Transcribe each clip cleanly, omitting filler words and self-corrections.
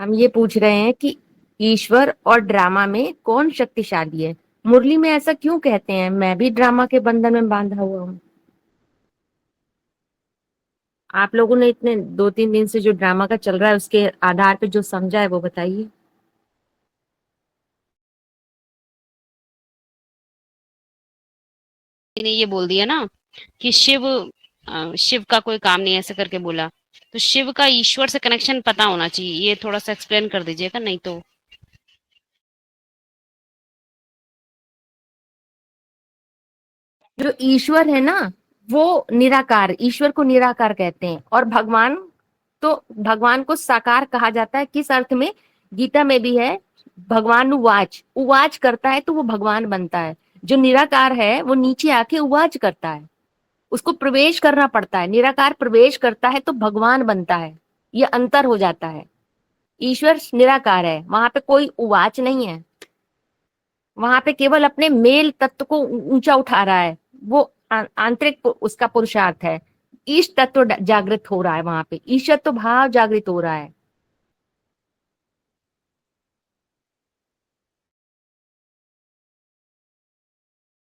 हम ये पूछ रहे हैं कि ईश्वर और ड्रामा में कौन शक्तिशाली है। मुरली में ऐसा क्यों कहते हैं? मैं भी ड्रामा के बंधन में बांधा हुआ हूँ। आप लोगों ने इतने 2-3 दिन से जो ड्रामा का चल रहा है उसके आधार पे जो समझा है वो बताइए। ने ये बोल दिया ना कि शिव का कोई काम नहीं, ऐसे करके बोला। तो शिव का ईश्वर से कनेक्शन पता होना चाहिए, ये थोड़ा सा एक्सप्लेन कर दीजिएगा, नहीं तो। जो ईश्वर है ना, वो निराकार, ईश्वर को निराकार कहते हैं। और भगवान, तो भगवान को साकार कहा जाता है। किस अर्थ में? गीता में भी है, भगवान उवाच, उवाच करता है तो वो भगवान बनता है। जो निराकार है वो नीचे आके उवाच करता है, उसको प्रवेश करना पड़ता है। निराकार प्रवेश करता है तो भगवान बनता है, ये अंतर हो जाता है। ईश्वर निराकार है, वहां पे कोई उवाच नहीं है। वहां पे केवल अपने मेल तत्व को ऊंचा उठा रहा है। वो आंतरिक उसका पुरुषार्थ है। ईश तत्व जागृत हो रहा है वहां पे, ईशत्व भाव जागृत हो रहा है।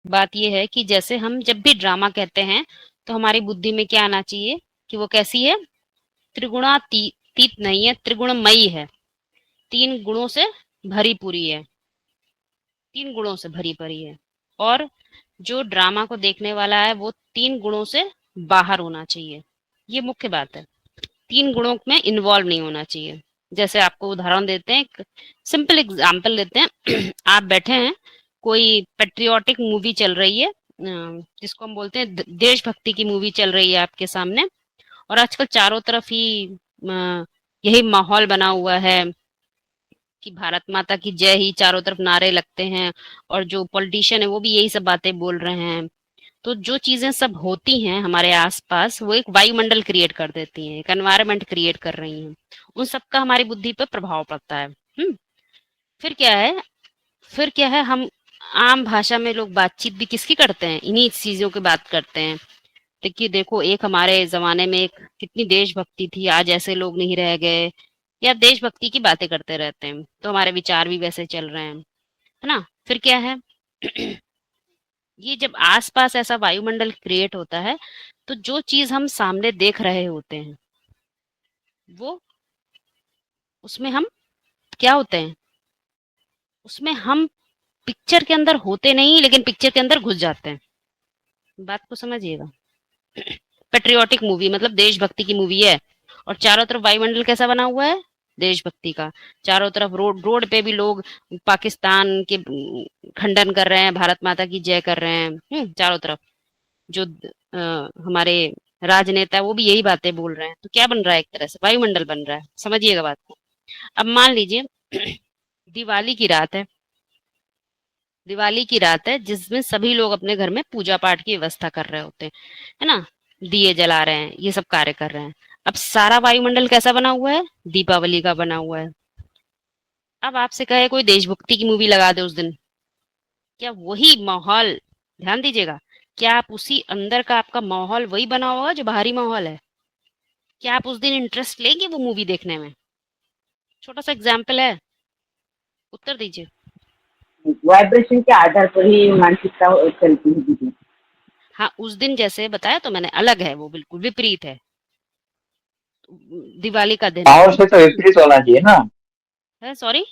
बात ये है कि जैसे हम जब भी ड्रामा कहते हैं तो हमारी बुद्धि में क्या आना चाहिए कि वो कैसी है, त्रिगुणातीत नहीं है, त्रिगुणमयी है, तीन गुणों से भरी पूरी है, तीन गुणों से भरी पड़ी है। और जो ड्रामा को देखने वाला है वो तीन गुणों से बाहर होना चाहिए, ये मुख्य बात है। तीन गुणों में इन्वॉल्व नहीं होना चाहिए। जैसे आपको उदाहरण देते हैं, एक सिंपल एग्जांपल लेते हैं। आप बैठे हैं, कोई पेट्रियोटिक मूवी चल रही है, जिसको हम बोलते हैं देशभक्ति की मूवी चल रही है आपके सामने। और आजकल चारों तरफ ही यही माहौल बना हुआ है कि भारत माता की जय ही चारों तरफ नारे लगते हैं, और जो पॉलिटिशियन है वो भी यही सब बातें बोल रहे हैं। तो जो चीजें सब होती हैं हमारे आसपास वो एक वायुमंडल क्रिएट कर देती हैं, एक एनवायरनमेंट क्रिएट कर रही हैं। उन सब का हमारी बुद्धि पर प्रभाव पड़ता है। फिर क्या है, फिर क्या है, हम आम भाषा में लोग बातचीत भी किसकी करते हैं, इन्हीं चीजों की बात करते हैं। देखिए, देखो, एक हमारे जमाने में एक कितनी देशभक्ति थी, आज ऐसे लोग नहीं रह गए। या देशभक्ति की बातें करते रहते हैं तो हमारे विचार भी वैसे चल रहे हैं, है ना। फिर क्या है, ये जब आसपास ऐसा वायुमंडल क्रिएट होता है तो जो चीज हम सामने देख रहे होते हैं वो, उसमें हम क्या होते हैं, उसमें हम पिक्चर के अंदर होते नहीं लेकिन पिक्चर के अंदर घुस जाते हैं। बात को समझिएगा। पेट्रियोटिक मूवी मतलब देशभक्ति की मूवी है, और चारों तरफ वायुमंडल कैसा बना हुआ है, देशभक्ति का। चारों तरफ रोड रोड पे भी लोग पाकिस्तान के खंडन कर रहे हैं, भारत माता की जय कर रहे हैं। चारों तरफ जो हमारे राजनेता है वो भी यही बातें बोल रहे हैं। तो क्या बन रहा है, एक तरह से वायुमंडल बन रहा है, समझिएगा बात को। अब मान लीजिए दिवाली की रात है, दिवाली की रात है जिसमें सभी लोग अपने घर में पूजा पाठ की व्यवस्था कर रहे होते हैं, है ना, दिए जला रहे हैं, ये सब कार्य कर रहे हैं। अब सारा वायुमंडल कैसा बना हुआ है, दीपावली का बना हुआ है। अब आपसे कहे कोई देशभक्ति की मूवी लगा दे उस दिन, क्या वही माहौल, ध्यान दीजिएगा, क्या आप उसी अंदर का आपका माहौल वही बना होगा जो बाहरी माहौल है? क्या आप उस दिन इंटरेस्ट लेंगे वो मूवी देखने में? छोटा सा एग्जाम्पल है, उत्तर दीजिए। वाइब्रेशन के आधार पर ही मानसिकता चलती है दीदी। हाँ, उस दिन जैसे बताया तो मैंने, अलग है, वो बिल्कुल विपरीत है। दिवाली का दिन माहौल से तो विपरीत होना चाहिए ना। है, सॉरी।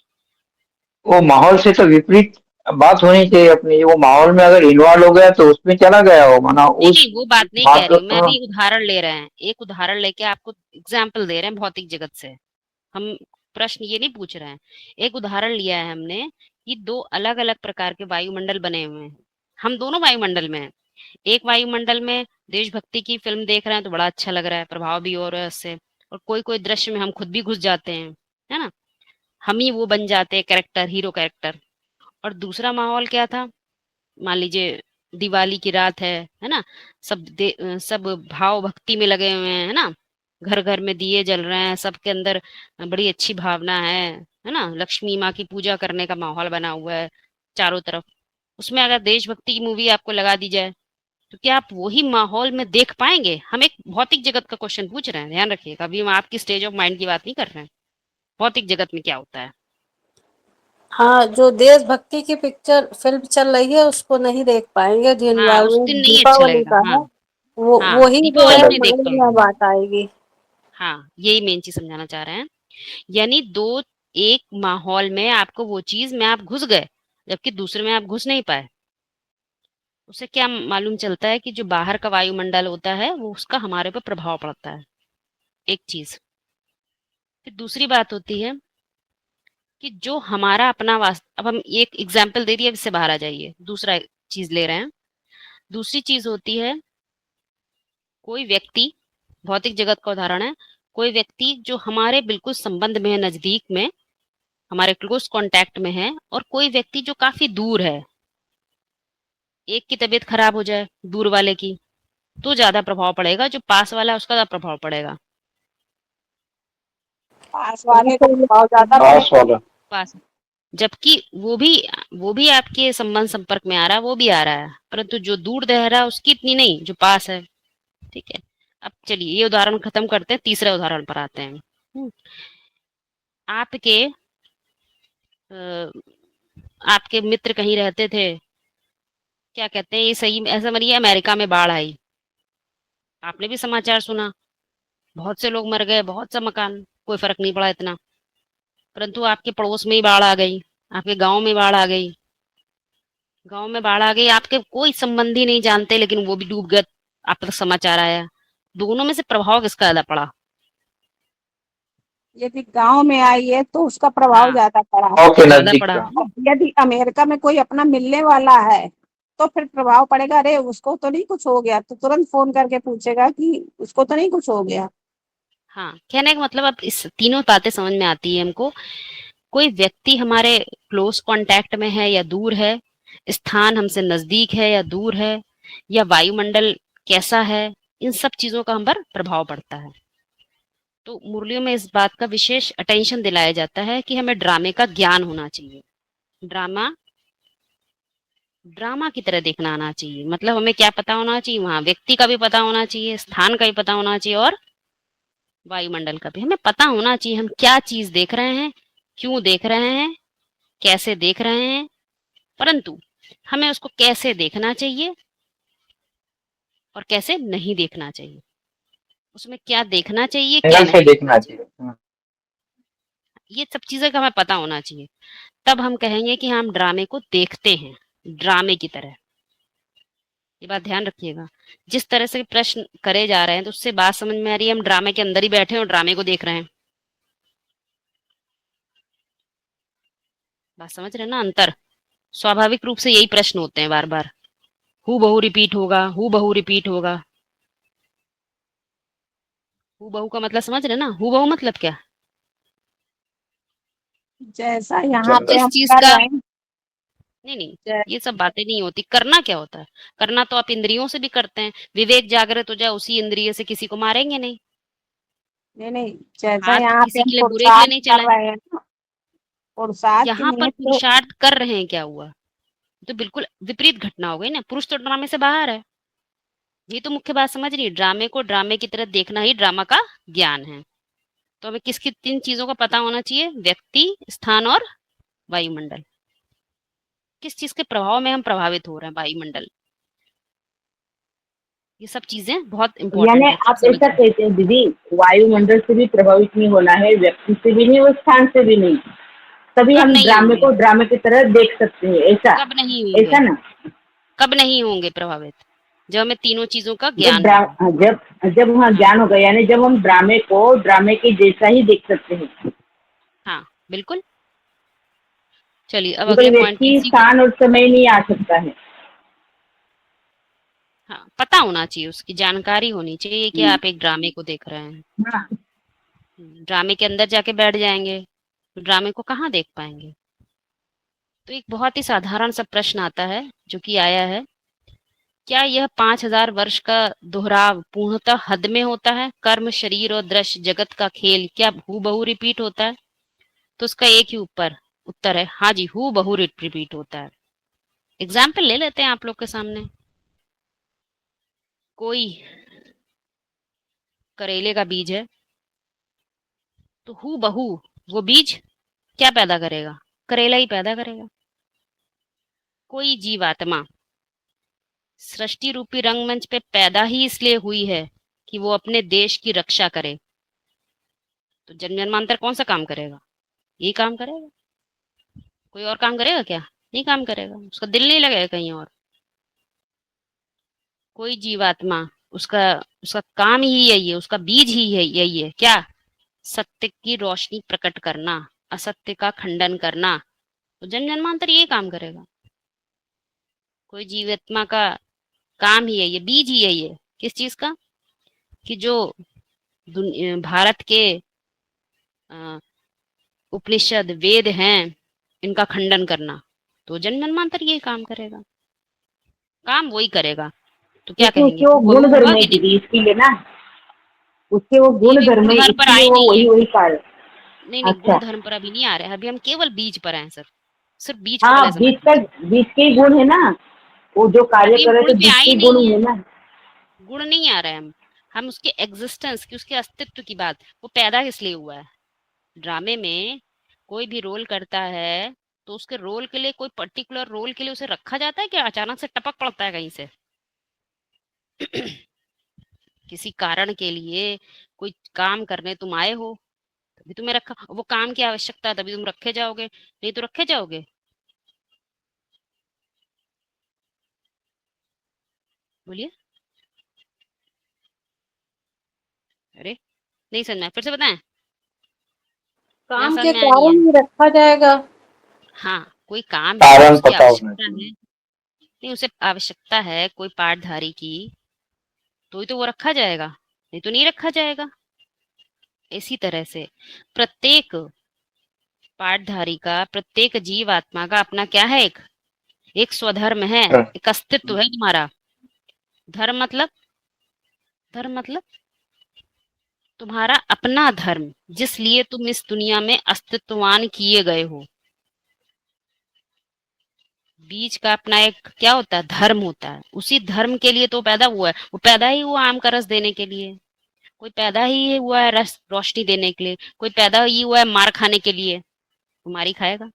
वो माहौल से तो विपरीत बात होनी चाहिए अपनी। वो माहौल में अगर इन्वॉल्व हो गया तो उसमें चला गया हो, माना नहीं उस नहीं, वो बात नहीं कह बात रही हूँ मैं, को। अभी उदाहरण ले रहे हैं, एक उदाहरण लेके आपको एग्जाम्पल दे रहे हैं भौतिक जगत से। हम प्रश्न ये नहीं पूछ रहे हैं, एक उदाहरण लिया है हमने कि दो अलग अलग प्रकार के वायुमंडल बने हुए हैं, हम दोनों वायुमंडल में हैं। एक वायुमंडल में देशभक्ति की फिल्म देख रहे हैं तो बड़ा अच्छा लग रहा है, प्रभाव भी हो रहा है उससे, और कोई कोई दृश्य में हम खुद भी घुस जाते हैं, है ना, हम ही वो बन जाते हैं कैरेक्टर, हीरो कैरेक्टर। और दूसरा माहौल क्या था, मान लीजिए दिवाली की रात है ना, सब भाव भक्ति में लगे हुए हैं, है ना, घर घर में दिए जल रहे हैं, सबके अंदर बड़ी अच्छी भावना है ना, लक्ष्मी माँ की पूजा करने का माहौल बना हुआ है चारों तरफ। उसमें अगर देशभक्ति की मूवी आपको लगा दी जाए तो क्या आप वही माहौल में देख पाएंगे? हम एक भौतिक जगत का क्वेश्चन पूछ रहे हैं, ध्यान रखिएगा, अभी हम आपकी स्टेज ऑफ माइंड की बात नहीं कर रहे हैं, भौतिक जगत में क्या होता है। हाँ, जो देशभक्ति की पिक्चर फिल्म चल रही है उसको नहीं देख पाएंगे, जो हाँ, उस दिन एनवायरमेंट नहीं अच्छा दीपावली लगेगा। का हाँ है वो हाँ, वही जो दीपावली है नहीं देख माइंड पाएंगे। में बात आएगी। हाँ, यही मेन चीज समझाना चाह रहे हैं। यानी दो एक माहौल में आपको वो चीज में आप घुस गए, जबकि दूसरे में आप घुस नहीं पाए। उससे क्या मालूम चलता है कि जो बाहर का वायुमंडल होता है वो उसका हमारे पर प्रभाव पड़ता है, एक चीज। फिर दूसरी बात होती है कि जो हमारा अपना अब हम एक एग्जाम्पल दे दिए, अब इससे बाहर आ जाइए, दूसरा चीज ले रहे हैं। दूसरी चीज होती है कोई व्यक्ति, भौतिक जगत का उदाहरण है, कोई व्यक्ति जो हमारे बिल्कुल संबंध में है, नजदीक में, हमारे क्लोज कांटेक्ट में है, और कोई व्यक्ति जो काफी दूर है। एक की तबीयत खराब हो जाए दूर वाले की तो ज्यादा प्रभाव पड़ेगा, जो पास वाला है उसका ज्यादा प्रभाव पड़ेगा। पास वाले का प्रभाव ज्यादा पास पड़ेगा। वाला। पास, जबकि वो भी आपके संबंध संपर्क में आ रहा है, वो भी आ रहा है, परंतु जो दूर रह रहा है उसकी इतनी नहीं, जो पास है। ठीक है, अब चलिए ये उदाहरण खत्म करते हैं, तीसरे उदाहरण पर आते हैं। आपके अ, आपके मित्र कहीं रहते थे, क्या कहते हैं, ये सही में ऐसा मरिए अमेरिका में बाढ़ आई, आपने भी समाचार सुना, बहुत से लोग मर गए, बहुत सा मकान, कोई फर्क नहीं पड़ा इतना। परंतु आपके पड़ोस में ही बाढ़ आ गई, आपके गांव में बाढ़ आ गई, गांव में बाढ़ आ गई, आपके कोई संबंधी नहीं जानते लेकिन वो भी डूब गए, आप तक समाचार आया। दोनों में से प्रभाव किसका ज्यादा पड़ा? यदि गांव में आई है तो उसका प्रभाव हाँ, ज्यादा पड़ा। गाँव के ज्यादा नजदीक पड़ा। का। और यदि अमेरिका में कोई अपना मिलने वाला है तो फिर प्रभाव पड़ेगा, अरे उसको तो नहीं कुछ हो गया, तो तुरंत फोन करके पूछेगा कि उसको तो नहीं कुछ हो गया। हाँ, कहने का मतलब अब इस तीनों बातें समझ में आती है हमको। कोई व्यक्ति हमारे क्लोज कांटेक्ट में है या दूर है, स्थान हमसे नजदीक है या दूर है, या वायुमंडल कैसा है, इन सब चीजों का हम पर प्रभाव पड़ता है। तो मुरलियों में इस बात का विशेष अटेंशन दिलाया जाता है कि हमें ड्रामे का ज्ञान होना चाहिए। ड्रामा ड्रामा की तरह देखना आना चाहिए। मतलब हमें क्या पता होना चाहिए, वहां व्यक्ति का भी पता होना चाहिए, स्थान का भी पता होना चाहिए, और वायुमंडल का भी हमें पता होना चाहिए। हम क्या चीज देख रहे हैं, क्यों देख रहे हैं, कैसे देख रहे हैं, परंतु हमें उसको कैसे देखना चाहिए और कैसे नहीं देखना चाहिए, उसमें क्या देखना चाहिए क्या एंगल से नहीं, देखना चाहिए। ये सब चीजें का हमें पता होना चाहिए। तब हम कहेंगे कि हम ड्रामे को देखते हैं ड्रामे की तरह। ये बात ध्यान रखिएगा, जिस तरह से प्रश्न करे जा रहे हैं तो उससे बात समझ में आ रही है हम ड्रामे के अंदर ही बैठे हैं और ड्रामे को देख रहे हैं। बात समझ रहे हैं ना अंतर? स्वाभाविक रूप से यही प्रश्न होते हैं बार बार, हु बहु रिपीट होगा, हु बहु रिपीट होगा। हु बहु का मतलब समझ रहे हैं ना? हु बहु मतलब क्या? जैसा यहाँ पे जिस हम चीज कर का, रहे हैं। नहीं नहीं, जै- ये सब बातें नहीं होती। करना क्या होता है? करना तो आप इंद्रियों से भी करते हैं। विवेक जागृत हो जाए, उसी इंद्रिय से किसी को मारेंगे नहीं। नहीं नहीं, जैसा हाथ यहाँ पे किसी हम के लिए बुरे के लिए पुरुषार्थ नहीं कर चलाए। रहे हैं ना, पुरुषार्थ यहाँ पर में तो पुरुषार्थ कर रहे हैं, क्या हुआ? तो बिल्कुल विपरीत घटना हो गई ना, पुरुष तो ड्रामे से बाहर है। ये तो मुख्य बात समझ रही है, ड्रामे को ड्रामे की तरह देखना ही ड्रामा का ज्ञान है। तो हमें किसकी तीन चीजों का पता होना चाहिए, व्यक्ति, स्थान और वायुमंडल। किस चीज के प्रभाव में हम प्रभावित हो रहे हैं, वायुमंडल, ये सब चीजें बहुत इंपॉर्टेंट यानी है आप ऐसा समझना। कहते हैं दीदी, वायुमंडल से भी प्रभावित नहीं होना है, व्यक्ति से भी नहीं और स्थान से भी नहीं, तभी कब हम नहीं ड्रामे होंगे? को ड्रामे की तरह देख सकते हैं, ऐसा कब नहीं होंगे? ऐसा ना। कब नहीं होंगे प्रभावित? जब हमें तीनों चीजों का जब ज्ञान होगा। जब वहाँ हाँ ज्ञान होगा, यानी जब हम ड्रामे को ड्रामे के जैसा ही देख सकते हैं। हाँ, बिल्कुल। चलिए अब केवल अगले पॉइंट पे व्यक्ति, इसी को, स्थान और समय नहीं आ सकता है। हाँ, पता होना चाहिए, उसकी जानकारी होनी चाहिए कि आप एक ड्रामे को देख रहे हैं। हाँ, ड्रामे के अंदर जाके बैठ जाएंगे तो ड्रामे को कहाँ देख पाएंगे? तो एक बहुत ही साधारण सा प्रश्न आता है जो कि आया है, क्या यह 5000 वर्ष का दोहराव पूर्णतः हद में होता है? कर्म, शरीर और दृश्य जगत का खेल क्या हूबहू रिपीट होता है? तो उसका एक ही उत्तर है, हाँ जी, हूबहू रिपीट होता है। एग्जाम्पल ले लेते हैं आप लोग के सामने। कोई करेले का बीज है, तो हूबहू वो बीज क्या पैदा करेगा? करेला ही पैदा करेगा। कोई जीवात्मा सृष्टि रूपी रंगमंच पे पैदा ही इसलिए हुई है कि वो अपने देश की रक्षा करे। तो जन्म जन्मांतर कौन सा काम करेगा? यही काम करेगा। कोई और काम करेगा क्या? नहीं काम करेगा, उसका दिल नहीं लगेगा कहीं और। कोई जीवात्मा उसका उसका काम ही यही है, उसका बीज ही है यही है क्या? सत्य की रोशनी प्रकट करना, असत्य का खंडन करना। तो जन्म जन्मांतर ये काम करेगा। कोई जीवात्मा का काम ही यही है, बीज ही यही है। किस चीज का? कि जो भारत के उपनिषद वेद हैं, इनका खंडन करना। तो जन्म जन्मांतर ये काम करेगा, काम वही करेगा। तो क्या कहेंगे? वो वो गुण धर्म होगा है कि नहीं? दीदी, इसलिए ना, उसके वो गुण नहीं, धर्म है, गुण धर्म पर इसलिए आए वो नहीं है। वही कार्य। नहीं नहीं, अच्छा, गुण धर्म पर अभी नहीं आ रहे हैं। अभी हम केवल बीज पर हैं सर, सिर्फ बीज को हाँ, पहले समझ लीजिए। बीज के ही गुण है ना, वो जो कार्य अभी हम करे गुण तो पे बीज आए के ही गुण नहीं है है, ना। गुण नहीं आ रहे हैं हम उसके एग्जिस्टेंस की, उसके अस्तित्व की बात। वो पैदा इसलिए हुआ है। ड्रामे में कोई भी रोल करता है तो उसके रोल के लिए, कोई पर्टिकुलर रोल के लिए उसे रखा जाता है क्या? अचानक से टपक पड़ता है कहीं से? किसी कारण के लिए कोई काम करने तुम आए हो, तभी तुम्हें रखा। वो काम की आवश्यकता है तभी तुम रखे जाओगे, नहीं तो रखे जाओगे? बोलिए। अरे नहीं समझ में आया, फिर से बताएं। यहाँ काम समझ के में आया नहीं है? कारण ही रखा जाएगा। हाँ, कोई काम है, कारण उसकी पता होना आवश्यकता है, चाहिए। नहीं उसे आवश्यकता है कोई पाठधारी की, तो ही तो वो रखा जाएगा, नहीं तो नहीं रखा जाएगा। इसी तरह से प्रत्येक पाठधारी का, प्रत्येक जीव आत्मा का अपना क्या है? एक स्वधर्म है, एक अस्तित्व है तुम्हारा। धर्म मतलब, धर्म मतलब तुम्हारा अपना धर्म, जिस लिए तुम इस दुनिया में अस्तित्ववान किए गए हो। बीज का अपना एक क्या होता है? धर्म होता है। उसी धर्म के लिए तो पैदा हुआ है। वो पैदा ही हुआ आम का रस देने के लिए, कोई पैदा ही हुआ है रस रोशनी देने के लिए, कोई पैदा ही हुआ है मार खाने के लिए। वो मार ही खाएगा।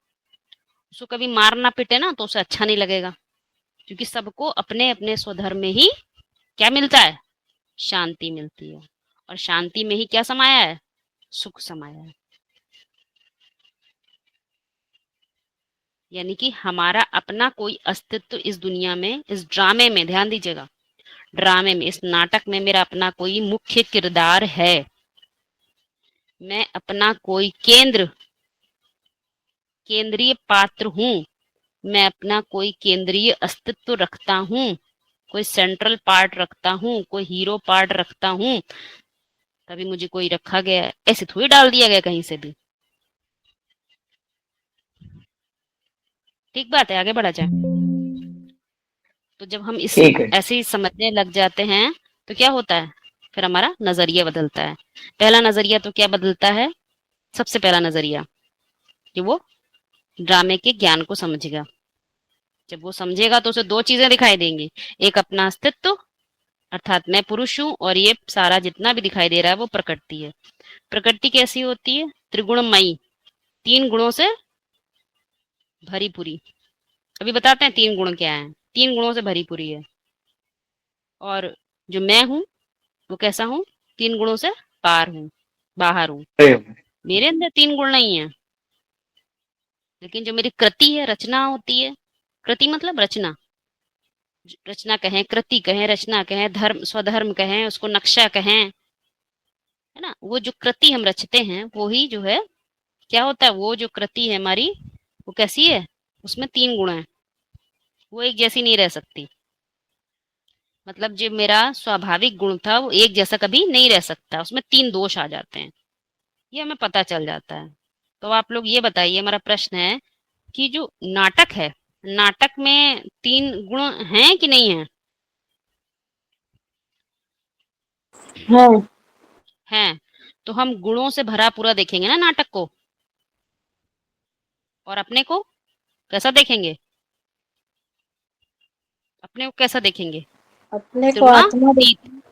उसको कभी मार ना पिटे ना तो उसे अच्छा नहीं लगेगा, क्योंकि सबको अपने अपने स्वधर्म में ही क्या मिलता है? शांति मिलती है। और शांति में ही क्या समाया है? सुख समाया है। यानी कि हमारा अपना कोई अस्तित्व इस दुनिया में, इस ड्रामे में, ध्यान दीजिएगा, ड्रामे में, इस नाटक में मेरा अपना कोई मुख्य किरदार है। मैं अपना कोई केंद्रीय पात्र हूं। मैं अपना कोई केंद्रीय अस्तित्व रखता हूं, कोई सेंट्रल पार्ट रखता हूं, कोई हीरो पार्ट रखता हूं, तभी मुझे कोई रखा गया है। ऐसे थोड़ी डाल दिया गया कहीं से भी। ठीक बात है, आगे बढ़ा जाए। तो जब हम इस ठीक है। ऐसे ही समझने लग जाते हैं तो क्या होता है? फिर हमारा नजरिया बदलता है। पहला नजरिया तो क्या बदलता है? सबसे पहला नजरिया कि वो ड्रामे के ज्ञान को समझेगा। जब वो समझेगा तो उसे दो चीजें दिखाई देंगी। एक अपना अस्तित्व, अर्थात मैं पुरुष हूं और ये सारा जितना भी दिखाई दे रहा है वो प्रकृति है। प्रकृति कैसी होती है? त्रिगुणमयी, तीन गुणों से भरी पूरी। अभी बताते हैं तीन गुण क्या है। तीन गुणों से भरी पूरी है। और जो मैं हूं वो कैसा हूं? तीन गुणों से पार हूं, बाहर हूं। मेरे अंदर तीन गुण नहीं है, लेकिन जो मेरी कृति है, रचना होती है। कृति मतलब रचना, रचना कहें, कृति कहें, रचना कहें, धर्म, स्वधर्म कहें, उसको नक्शा कहें, है ना। वो जो कृति हम रचते हैं वो ही जो है क्या होता है? वो जो कृति है हमारी, वो कैसी है? उसमें तीन गुण है, वो एक जैसी नहीं रह सकती। मतलब जो मेरा स्वाभाविक गुण था वो एक जैसा कभी नहीं रह सकता, उसमें तीन दोष आ जाते हैं, ये हमें पता चल जाता है। तो आप लोग ये बताइए, हमारा प्रश्न है कि जो नाटक है, नाटक में तीन गुण हैं कि नहीं है? हाँ, हैं। तो हम गुणों से भरा पूरा देखेंगे ना नाटक को, और अपने को कैसा देखेंगे? अपने को कैसा देखेंगे? अपने को आत्मा त्रिगुणातीत।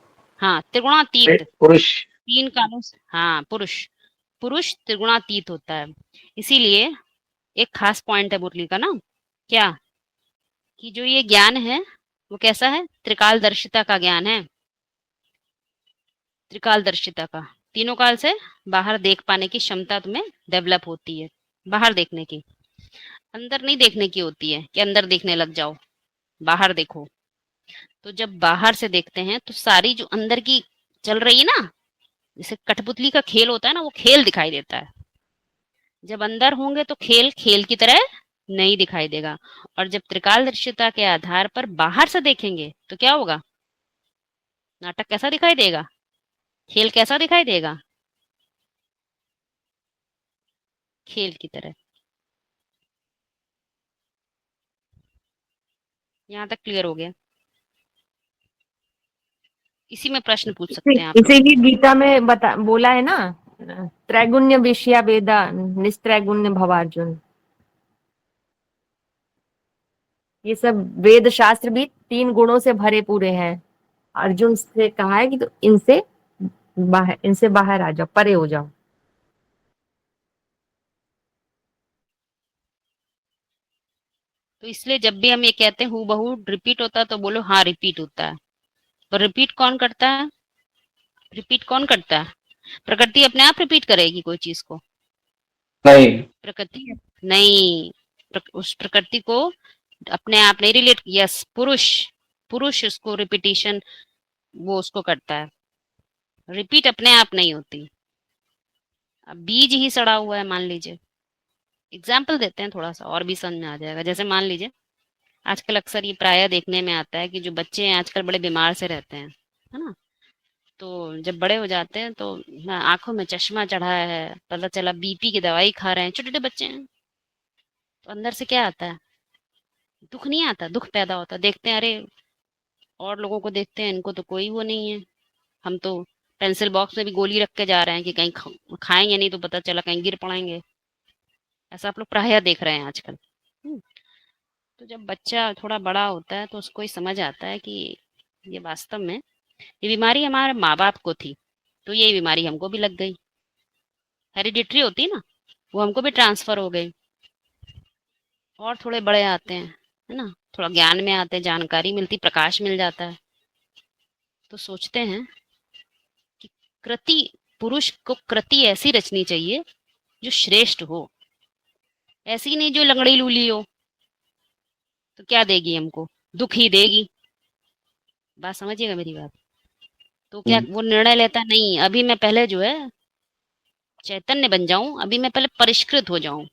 हाँ, त्रिगुणातीत, पुरुष। तीन कालों से, हाँ पुरुष, पुरुष त्रिगुणातीत होता है। इसीलिए एक खास पॉइंट है मुरली का ना, क्या कि जो ये ज्ञान है वो कैसा है, त्रिकालदर्शिता का ज्ञान है। त्रिकालदर्शिता का, तीनों काल से बाहर देख पाने की क्षमता तुम्हें डेवलप होती है। बाहर देखने की, अंदर नहीं देखने की होती है कि अंदर देखने लग जाओ, बाहर देखो। तो जब बाहर से देखते हैं तो सारी जो अंदर की चल रही है ना, जैसे कठपुतली का खेल होता है ना, वो खेल दिखाई देता है। जब अंदर होंगे तो खेल खेल की तरह नहीं दिखाई देगा। और जब त्रिकालदर्शिता के आधार पर बाहर से देखेंगे तो क्या होगा, नाटक कैसा दिखाई देगा, खेल कैसा दिखाई देगा, खेल की तरह। यहाँ तक क्लियर हो गया? इसी में प्रश्न पूछ सकते हैं आप लोग। इसीलिए गीता में बोला है ना, त्रैगुण्य विषया वेदा निस्त्रैगुण्य भवार्जुन। ये सब वेद शास्त्र भी 3 गुणों से भरे पूरे हैं। अर्जुन से कहा है कि तो इनसे बाहर आ जाओ, परे हो जाओ। तो इसलिए जब भी हम ये कहते हैं हूबहू रिपीट होता है तो बोलो हाँ रिपीट होता है। पर रिपीट कौन करता है, रिपीट कौन करता है? प्रकृति अपने आप रिपीट करेगी कोई चीज को? नहीं। प्रकृति नहीं, उस प्रकृति को अपने आप नहीं रिलेट, यस पुरुष उसको रिपीटिशन वो उसको करता है, रिपीट अपने आप नहीं होती। अब बीज ही सड़ा हुआ है मान लीजिए, एग्जाम्पल देते हैं थोड़ा सा और भी समझ में आ जाएगा। जैसे मान लीजिए आजकल अक्सर ये प्राय देखने में आता है कि जो बच्चे हैं आजकल बड़े बीमार से रहते हैं, है ना, तो जब बड़े हो जाते हैं तो आंखों में चश्मा चढ़ा है, पता चला बीपी की दवाई खा रहे हैं, छोटे छोटे बच्चे हैं, तो अंदर से क्या आता है, दुख नहीं आता, दुख पैदा होता। देखते हैं अरे और लोगों को देखते हैं, इनको तो कोई वो नहीं है, हम तो पेंसिल बॉक्स में भी गोली रख के जा रहे हैं कि कहीं खाएंगे नहीं तो पता चला कहीं गिर पड़ेंगे। ऐसा आप लोग प्रायः देख रहे हैं आजकल। तो जब बच्चा थोड़ा बड़ा होता है तो उसको ही समझ आता है कि ये वास्तव में ये बीमारी हमारे माँ बाप को थी, तो ये बीमारी हमको भी लग गई, हेरिडिटरी होती ना, वो हमको भी ट्रांसफर हो गई। और थोड़े बड़े आते हैं, है ना, थोड़ा ज्ञान में आते हैं, जानकारी मिलती, प्रकाश मिल जाता है, तो सोचते हैं कि कृति, पुरुष को कृति ऐसी रचनी चाहिए जो श्रेष्ठ हो, ऐसी नहीं जो लंगड़ी लूली हो। तो क्या देगी हमको, दुख ही देगी। बात समझिएगा मेरी बात। तो क्या वो निर्णय लेता नहीं, अभी मैं पहले जो है चैतन्य बन जाऊं, अभी मैं पहले परिष्कृत हो जाऊं,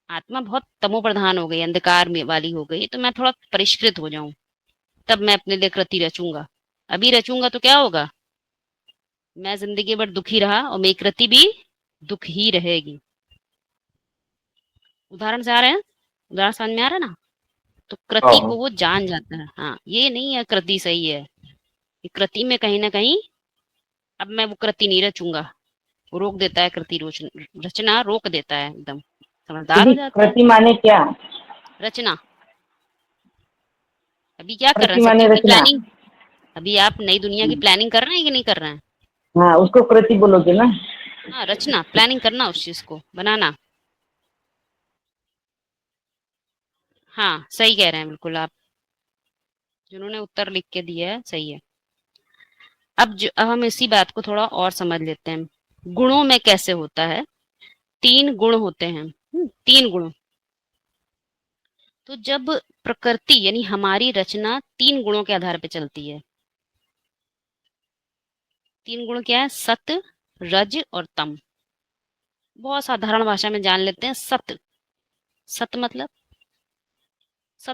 आत्मा बहुत तमो प्रधान हो गई, अंधकार में वाली हो गई, तो मैं थोड़ा परिष्कृत हो जाऊं, तब मैं अपने लिए कृति रचूंगा। अभी रचूंगा तो क्या होगा, मैं जिंदगी भर दुखी रहा और मेरी कृति भी दुख ही रहेगी। उदाहरण से आ रहे हैं, उदाहरण समझ में आ रहा है ना? तो कृति को वो जान जाता है, हाँ ये नहीं है कृति सही है, ये कृति में कहीं ना कहीं अब मैं वो कृति नहीं रचूंगा, वो रोक देता है, कृति रचना रोक देता है, एकदम समझदार हो जाता है। कृति माने क्या? रचना। अभी क्या कर रहे कृति हैं, माने सब चीज की रचना। प्लानिंग, अभी आप नई दुनिया की प्लानिंग कर रहे हैं कि नहीं कर रहे हैं? हाँ, उसको कृति बोलोगे ना? हाँ, रचना, प्लानिंग करना, उस चीज को बनाना। हाँ सही कह रहे हैं बिल्कुल आप, जिन्होंने उत्तर लिख के दिया है सही है। अब हम इसी बात को थोड़ा और समझ लेते हैं, गुणों में कैसे होता है। 3 गुण होते हैं, 3 गुण। तो जब प्रकृति यानी हमारी रचना 3 गुणों के आधार पर चलती है। 3 गुण क्या है, सत, रज और तम। बहुत साधारण भाषा में जान लेते हैं। सत, सत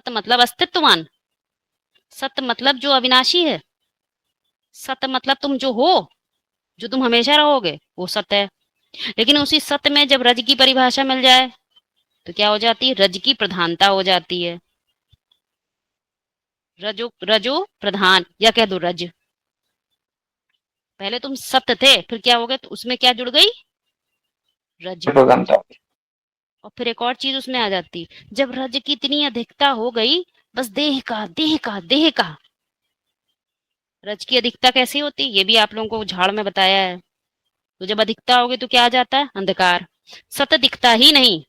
मतलब अस्तित्ववान, सत मतलब जो अविनाशी है, सत मतलब तुम जो हो, जो तुम हमेशा रहोगे, वो सत है। लेकिन उसी सत में जब रज की परिभाषा मिल जाए तो क्या हो जाती है, रज की प्रधानता हो जाती है। रजो प्रधान, या कह दो रज। पहले तुम सत थे, फिर क्या हो गया, तो उसमें क्या जुड़ गई, रज। और फिर एक और चीज उसमें आ जाती, जब रज की इतनी अधिकता हो गई, बस देह का। रज की अधिकता कैसी होती, ये भी आप लोगों को झाड़ में बताया है, तो जब अधिकता होगी तो क्या आ जाता है? अंधकार। सत्य दिखता ही नहीं।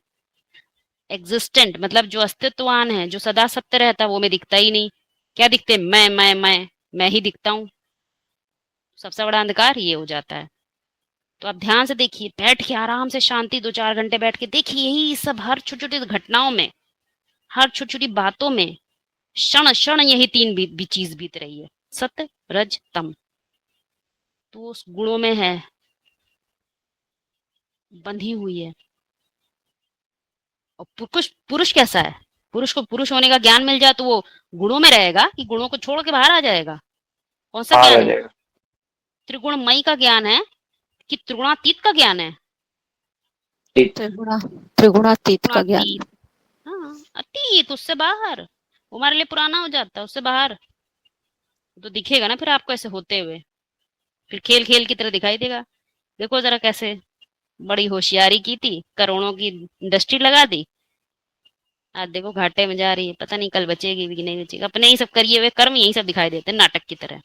एग्जिस्टेंट मतलब जो अस्तित्ववान है, जो सदा सत्य रहता है, वो में दिखता ही नहीं। क्या दिखते? मैं ही दिखता हूँ। सबसे बड़ा अंधकार ये हो जाता है। तो आप ध्यान से देखिए, बैठ के आराम से शांति 2-4 घंटे बैठ के देखिए, यही सब हर छोटी छोटी घटनाओं में, हर छोटी छोटी बातों में क्षण क्षण यही तीन भी चीज बीत रही है, सत्य रज तम। तो उस गुणों में है, बंधी हुई है। और पुरुष पुरुष कैसा है? पुरुष को पुरुष होने का ज्ञान मिल जाए तो वो गुणों में रहेगा कि गुणों को छोड़ के बाहर आ जाएगा? कौन सा बाहर आ ज्ञान है? जाएगा। त्रिगुणमयी का ज्ञान है कि त्रिगुणातीत का ज्ञान है? त्रिगुणातीत का ज्ञान। त्रिगुणातीत। हाँ, अतीत, उससे बाहर। वो हमारे लिए पुराना हो जाता है, उससे बाहर। तो दिखेगा ना फिर आपको ऐसे होते हुए, फिर खेल खेल की तरह दिखाई देगा। देखो जरा कैसे बड़ी होशियारी की थी, करोड़ों की इंडस्ट्री लगा दी, आज देखो घाटे में जा रही है। पता नहीं कल बचेगी भी कि नहीं बचेगी। अपने ही सब करिए हुए कर्म यही सब दिखाई देते हैं नाटक की तरह।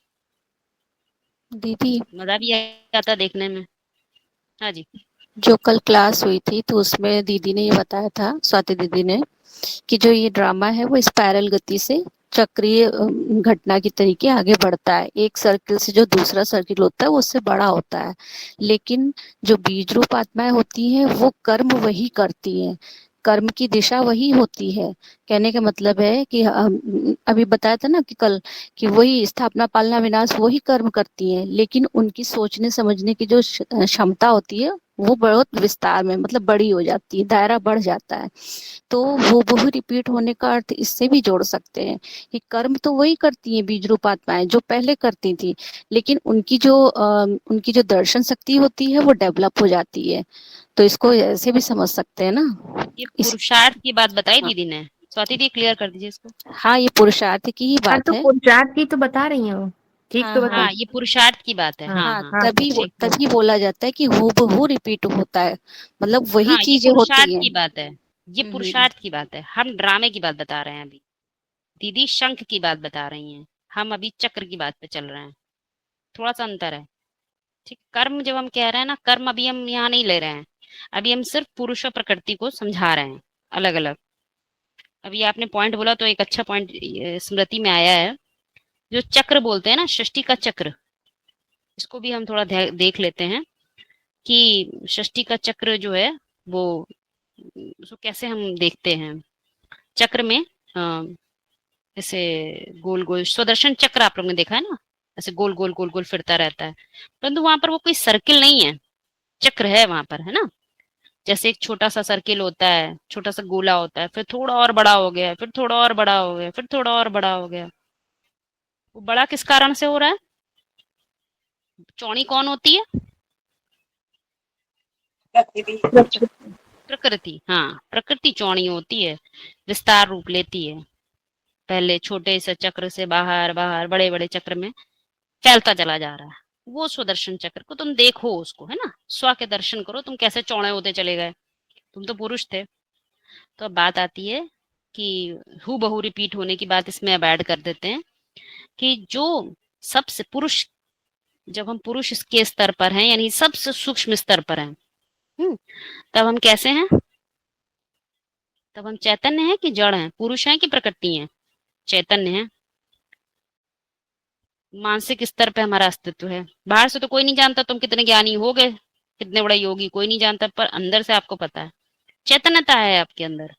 दीदी, मजा भी आता देखने में। हाँ जी। जो कल क्लास हुई थी तो उसमें दीदी ने ये बताया था, स्वाति दीदी ने, कि जो ये ड्रामा है वो स्पाइरल गति से चक्रीय घटना की तरीके आगे बढ़ता है। एक सर्किल से जो दूसरा सर्किल होता है वो उससे बड़ा होता है। लेकिन जो बीज रूप आत्माएं होती हैं वो कर्म वही करती हैं, कर्म की दिशा वही होती है। कहने का मतलब है कि अभी बताया था ना कि कल, कि वही स्थापना पालना विनाश वही कर्म करती हैं, लेकिन उनकी सोचने समझने की जो क्षमता होती है वो बहुत विस्तार में, मतलब बड़ी हो जाती है, दायरा बढ़ जाता है। तो वो बहु रिपीट होने का अर्थ इससे भी जोड़ सकते हैं कि कर्म तो वही करती हैं बीज रूप आत्माएं जो पहले करती थी, लेकिन उनकी जो दर्शन शक्ति होती है वो डेवलप हो जाती है। तो इसको ऐसे भी समझ सकते हैं ना। ये पुरुषार्थ की बात बताई हाँ, दीदी ने। स्वाति दी क्लियर कर दीजिए इसको। हाँ, ये पुरुषार्थ की ही हाँ बात तो है। पुरुषार्थ की तो बता रही हूँ, ठीक हाँ, तो हाँ, बता। हाँ, ये पुरुषार्थ की बात है। हाँ हाँ हाँ, हाँ। हाँ तभी ठीक है। तभी बोला जाता है कि हूबहू रिपीट होता है, मतलब वही हाँ, ये चीजें पुरुषार्थ होती हैं। की बात है। ये हम्म। पुरुषार्थ की बात है। हम ड्रामे की बात बता रहे हैं अभी। दीदी शंख की बात बता रही हैं, हम अभी चक्र की बात पे चल रहे हैं। थोड़ा सा अंतर है। ठीक, कर्म जब हम कह रहे हैं ना, कर्म अभी हम यहाँ नहीं ले रहे हैं। अभी हम सिर्फ पुरुष और प्रकृति को समझा रहे हैं अलग अलग। अभी आपने पॉइंट बोला तो एक अच्छा पॉइंट स्मृति में आया है। जो चक्र बोलते हैं ना, षष्टि का चक्र, इसको भी हम थोड़ा देख लेते हैं कि षष्टि का चक्र जो है वो, उसको कैसे हम देखते हैं। चक्र में ऐसे गोल गोल स्वदर्शन चक्र आप लोग ने देखा है ना, ऐसे गोल गोल गोल गोल फिरता रहता है, परंतु वहां पर वो कोई सर्किल नहीं है, चक्र है वहां पर, है ना। जैसे एक छोटा सा सर्किल होता है, छोटा सा गोला होता है, फिर थोड़ा और बड़ा हो गया, फिर थोड़ा और बड़ा हो गया, फिर थोड़ा और बड़ा हो गया। वो बड़ा किस कारण से हो रहा है? चौड़ी कौन होती है? प्रकृति। हाँ, प्रकृति चौड़ी होती है, विस्तार रूप लेती है। पहले छोटे से चक्र से बाहर बाहर बड़े बड़े चक्र में फैलता चला जा रहा है। वो स्वदर्शन चक्र को तुम देखो, उसको, है ना, स्व के दर्शन करो, तुम कैसे चौड़े होते चले गए। तुम तो पुरुष थे। तो अब बात आती है कि हु बहु रिपीट होने की बात इसमें अब ऐड कर देते हैं कि जो सबसे पुरुष, जब हम पुरुष के स्तर पर हैं, यानी सबसे सूक्ष्म स्तर पर हैं, तब हम कैसे हैं? तब हम चैतन्य हैं कि जड़ हैं? पुरुष हैं कि प्रकृति हैं? चैतन्य है। मानसिक स्तर पे हमारा अस्तित्व है। बाहर से तो कोई नहीं जानता तुम कितने ज्ञानी हो गए, कितने बड़े योगी, कोई नहीं जानता, पर अंदर से आपको पता है, चैतन्यता है आपके अंदर।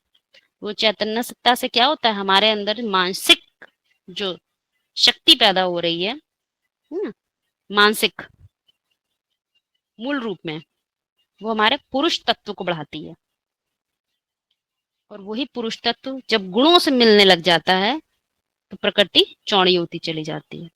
वो चैतन्य सत्ता से क्या होता है, हमारे अंदर मानसिक जो शक्ति पैदा हो रही है ना, मानसिक मूल रूप में, वो हमारे पुरुष तत्व को बढ़ाती है। और वही पुरुष तत्व जब गुणों से मिलने लग जाता है तो प्रकृति चौड़ी होती चली जाती है।